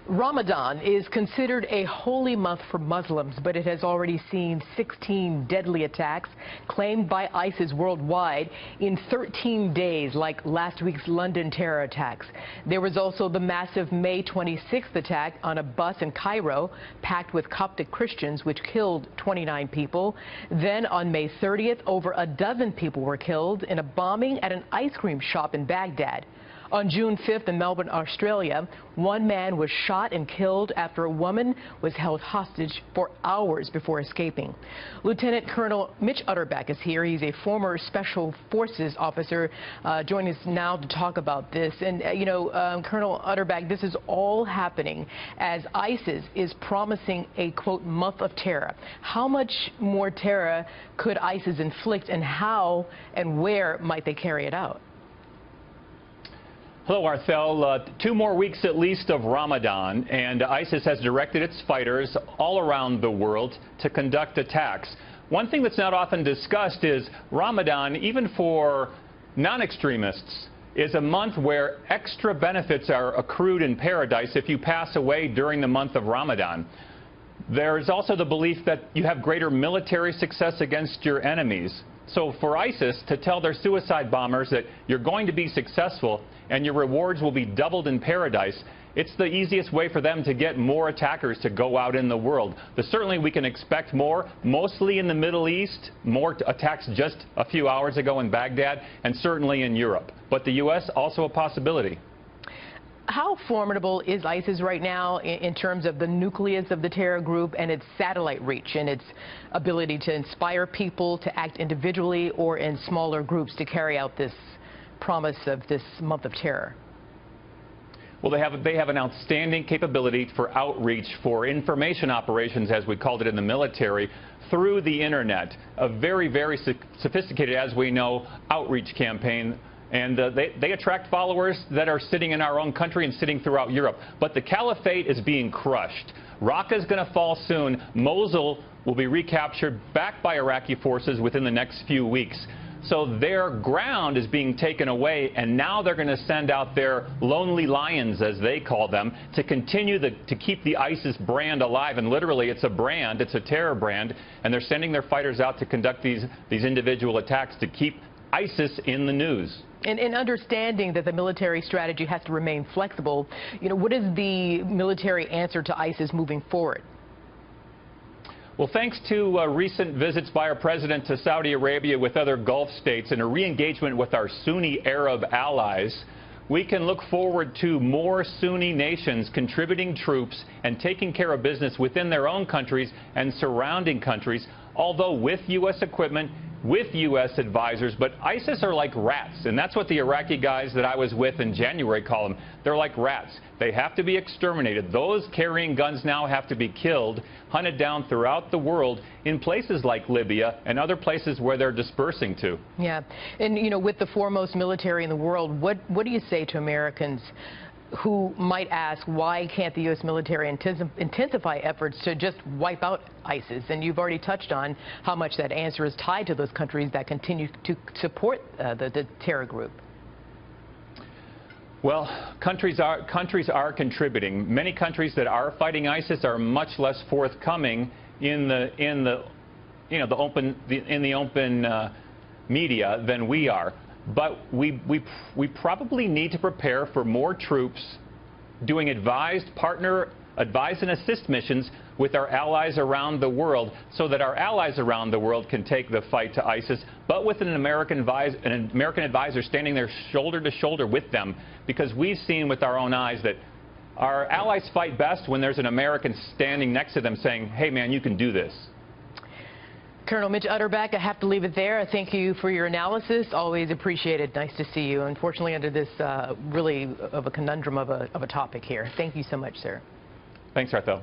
Ramadan is considered a holy month for Muslims, but it has already seen 16 deadly attacks claimed by ISIS worldwide in 13 days, like last week's London terror attacks. There was also the massive May 26th attack on a bus in Cairo packed with Coptic Christians, which killed 29 people. Then on May 30th, over a dozen people were killed in a bombing at an ice cream shop in Baghdad. On June 5th in Melbourne, Australia, one man was shot and killed after a woman was held hostage for hours before escaping. Lieutenant Colonel Mitch Utterback is here. He's a former Special Forces officer joining us now to talk about this. And, Colonel Utterback, this is all happening as ISIS is promising a, quote, month of terror. How much more terror could ISIS inflict, and how and where might they carry it out? Hello, Arthel. 2 more weeks at least of Ramadan, and ISIS has directed its fighters all around the world to conduct attacks. One thing that's not often discussed is Ramadan, even for non-extremists, is a month where extra benefits are accrued in paradise if you pass away during the month of Ramadan. There is also the belief that you have greater military success against your enemies. So for ISIS to tell their suicide bombers that you're going to be successful and your rewards will be doubled in paradise, it's the easiest way for them to get more attackers to go out in the world. But certainly we can expect more, mostly in the Middle East, more attacks just a few hours ago in Baghdad, and certainly in Europe. But the U.S. also a possibility. How formidable is ISIS right now in terms of the nucleus of the terror group and its satellite reach and its ability to inspire people to act individually or in smaller groups to carry out this promise of this month of terror? Well, they have an outstanding capability for outreach, for information operations, as we called it in the military, through the internet. A very, very sophisticated, as we know, outreach campaign. And they attract followers that are sitting in our own country and sitting throughout Europe. But the caliphate is being crushed. Raqqa is going to fall soon. Mosul will be recaptured back by Iraqi forces within the next few weeks. So their ground is being taken away, and now they're going to send out their lonely lions, as they call them, to continue to keep the ISIS brand alive. And literally, it's a brand, it's a terror brand, and they're sending their fighters out to conduct these individual attacks to keep ISIS in the news. And in understanding that the military strategy has to remain flexible, what is the military answer to ISIS moving forward? Well, thanks to recent visits by our president to Saudi Arabia with other Gulf states and a re-engagement with our Sunni Arab allies, we can look forward to more Sunni nations contributing troops and taking care of business within their own countries and surrounding countries, although with U.S. equipment, with U.S. advisors. But ISIS are like rats, and that's what the Iraqi guys that I was with in January call them. They're like rats. They have to be exterminated. Those carrying guns now have to be killed, hunted down throughout the world in places like Libya and other places where they're dispersing to. Yeah, and with the foremost military in the world, what do you say to Americans who might ask, why can't the U.S. military intensify efforts to just wipe out ISIS? And you've already touched on how much that answer is tied to those countries that continue to support the terror group. Well, countries are contributing. Many countries that are fighting ISIS are much less forthcoming in the open media than we are. But we probably need to prepare for more troops doing advise and assist missions with our allies around the world, so that our allies around the world can take the fight to ISIS, but with an American advisor standing there shoulder to shoulder with them, because we've seen with our own eyes that our allies fight best when there's an American standing next to them saying, hey man, you can do this. Colonel Mitch Utterback, I have to leave it there. Thank you for your analysis. Always appreciated. Nice to see you. Unfortunately, under this really of a conundrum of a topic here. Thank you so much, sir. Thanks, Arthel.